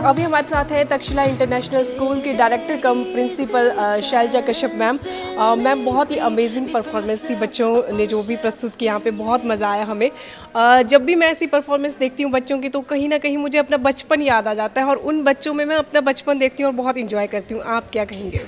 अभी हमारे साथ है तक्षशिला इंटरनेशनल स्कूल के director cum principal Shailja Kashyap ma'am. Ma'am बहुत ही अमेजिंग परफॉर्मेंस थी, बच्चों ने जो भी प्रस्तुत किया यहाँ पे बहुत मज़ा आया हमें। जब भी मैं ऐसी परफॉर्मेंस देखती हूँ बच्चों की तो कहीं ना कहीं मुझे अपना बचपन याद आ जाता है और उन बच्चों में मैं अपना बचपन देखती हूँ और बहुत इंजॉय करती हूँ। आप क्या कहेंगे?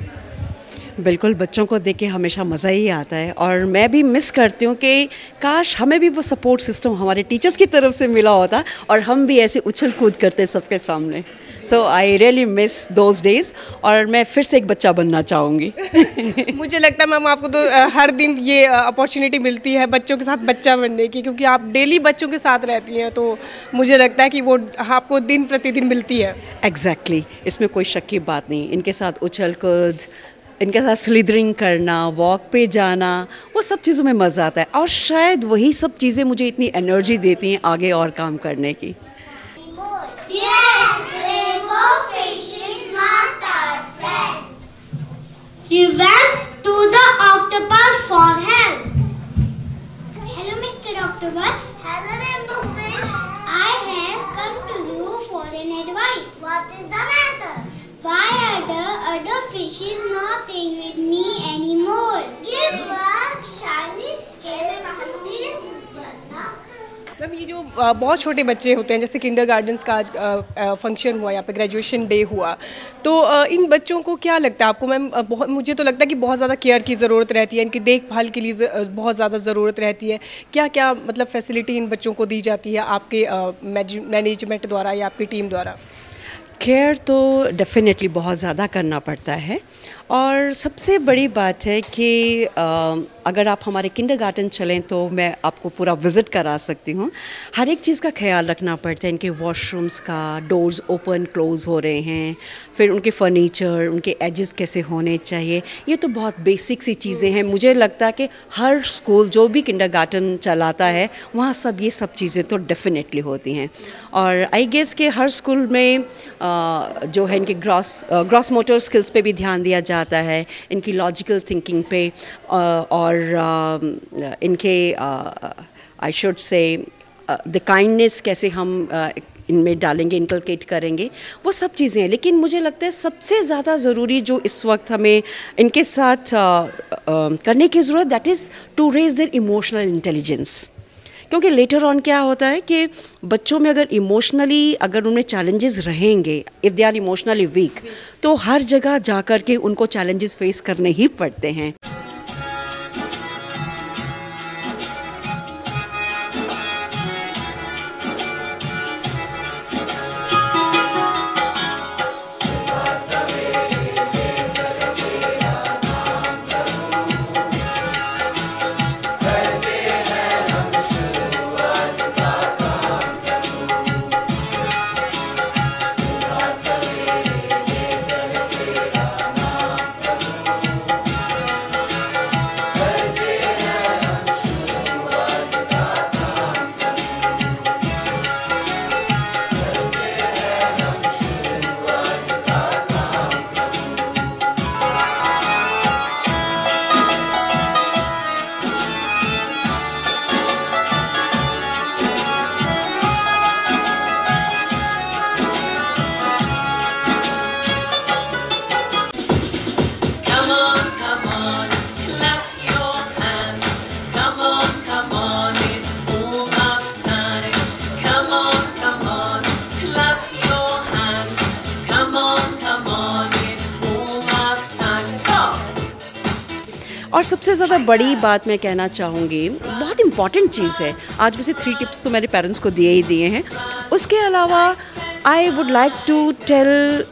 बिल्कुल, बच्चों को देख के हमेशा मज़ा ही आता है और मैं भी मिस करती हूँ कि काश हमें भी वो सपोर्ट सिस्टम हमारे टीचर्स की तरफ से मिला होता और हम भी ऐसे उछल कूद करते सबके सामने। So I really miss those days और मैं फिर से एक बच्चा बनना चाहूँगी। मुझे लगता है मैम आपको तो हर दिन ये अपॉर्चुनिटी मिलती है बच्चों के साथ बच्चा बनने की, क्योंकि आप डेली बच्चों के साथ रहती हैं, तो मुझे लगता है कि वो आपको दिन प्रतिदिन मिलती है। एग्जैक्टली, इसमें कोई शक की बात नहीं। इनके साथ उछल कूद, इनके साथ स्लिदरिंग करना, वॉक पे जाना, वो सब चीज़ों में मज़ा आता है और शायद वही सब चीज़ें मुझे इतनी एनर्जी देती हैं आगे और काम करने की। He went to the octopus for help. Hello, Mr. Octopus. Hello, Rainbow Fish. I have come to you for an advice. What is the matter? Why are the other fishes not playing with me anymore? Give a shiny scale and appearance. Ma'am ये जो बहुत छोटे बच्चे होते हैं, जैसे किंडरगार्टन्स का आज फंक्शन हुआ, यहाँ पे ग्रेजुएशन डे हुआ, तो इन बच्चों को क्या लगता है आपको मैम? बहुत मुझे तो लगता है कि बहुत ज़्यादा केयर की ज़रूरत रहती है, इनकी देखभाल के लिए बहुत ज़्यादा ज़रूरत रहती है। क्या क्या मतलब फैसिलिटी इन बच्चों को दी जाती है आपके मैनेजमेंट द्वारा या आपकी टीम द्वारा? केयर तो डेफिनेटली बहुत ज़्यादा करना पड़ता है और सबसे बड़ी बात है कि अगर आप हमारे किंडरगार्टन चलें तो मैं आपको पूरा विज़िट करा सकती हूँ। हर एक चीज़ का ख्याल रखना पड़ता है, इनके वॉशरूम्स का डोर्स ओपन क्लोज़ हो रहे हैं, फिर उनके फर्नीचर, उनके एजेस कैसे होने चाहिए, ये तो बहुत बेसिक सी चीज़ें हैं। मुझे लगता है कि हर स्कूल जो भी किंडरगार्टन चलाता है वहाँ सब ये सब चीज़ें तो डेफिनेटली होती हैं। और आई गेस कि हर स्कूल में जो है इनके ग्रॉस मोटर स्किल्स पे भी ध्यान दिया जाता है, इनकी लॉजिकल थिंकिंग पे और इनके I should say the kindness कैसे हम इनमें डालेंगे, इनकलकेट करेंगे, वो सब चीज़ें हैं। लेकिन मुझे लगता है सबसे ज़्यादा ज़रूरी जो इस वक्त हमें इनके साथ करने की ज़रूरत, that is to raise their emotional intelligence. क्योंकि लेटर ऑन क्या होता है कि बच्चों में अगर उनमें चैलेंजेस रहेंगे, if they are emotionally weak, तो हर जगह जा कर के उनको चैलेंजेस फेस करने ही पड़ते हैं। और सबसे ज़्यादा बड़ी बात मैं कहना चाहूँगी, बहुत इम्पॉर्टेंट चीज़ है, आज वैसे 3 टिप्स तो मेरे पेरेंट्स को दिए हैं, उसके अलावा I would like to tell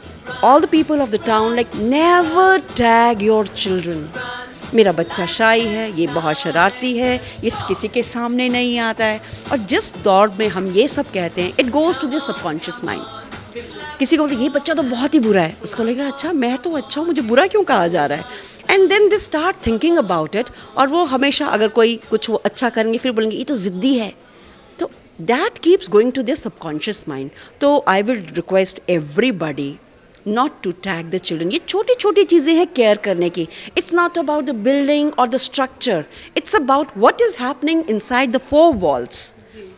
all the people of the town, like never tag your children. मेरा बच्चा शाई है, ये बहुत शरारती है, ये किसी के सामने नहीं आता है, और जिस दौर में हम ये सब कहते हैं, it goes to the subconscious mind. किसी को बोलते ये बच्चा तो बहुत ही बुरा है, उसको लगेगा अच्छा मैं तो अच्छा हूँ, मुझे बुरा क्यों कहा जा रहा है, and then they start thinking about it, और वो हमेशा अगर कोई कुछ वो अच्छा करेंगे फिर बोलेंगे ये तो ज़िद्दी है, तो that keeps going to their subconscious mind. तो I will request everybody not to tag the children. ये छोटी छोटी चीज़ें हैं केयर करने की. It's not about the building or the structure. It's about what is happening inside the four walls.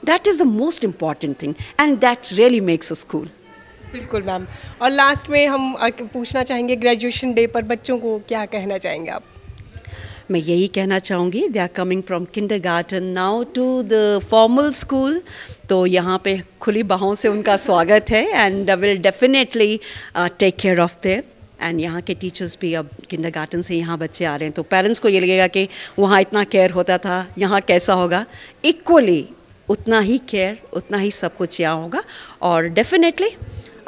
That is the most important thing, and that really makes a school. बिल्कुल ma'am. और last में हम पूछना चाहेंगे graduation day पर बच्चों को क्या कहना चाहेंगे आप? मैं यही कहना चाहूँगी, they are coming from kindergarten now to the formal school, तो यहाँ पे खुली बाहों से उनका स्वागत है and will definitely take care of their. And यहाँ के टीचर्स भी अब किंडरगार्टन से यहाँ बच्चे आ रहे हैं, तो पेरेंट्स को ये लगेगा कि वहाँ इतना केयर होता था, यहाँ कैसा होगा। इक्वली उतना ही केयर, उतना ही सब कुछ यहाँ होगा। और डेफिनेटली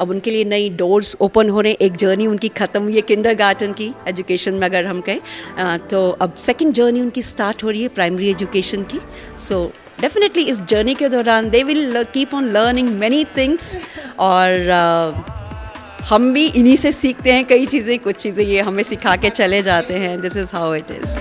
अब उनके लिए नई डोर्स ओपन हो रहे हैं, एक जर्नी उनकी ख़त्म हुई है किंडरगार्टन की एजुकेशन में अगर हम कहें, तो अब सेकंड जर्नी उनकी स्टार्ट हो रही है प्राइमरी एजुकेशन की। सो डेफिनेटली इस जर्नी के दौरान they will keep on learning many things, और हम भी इन्हीं से सीखते हैं कई चीज़ें, कुछ चीज़ें ये हमें सिखा के चले जाते हैं। This is how it is.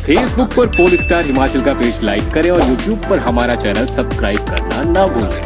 Facebook पर पोलस्टार हिमाचल का पेज लाइक करें और यूट्यूब पर हमारा चैनल सब्सक्राइब करना ना भूलें।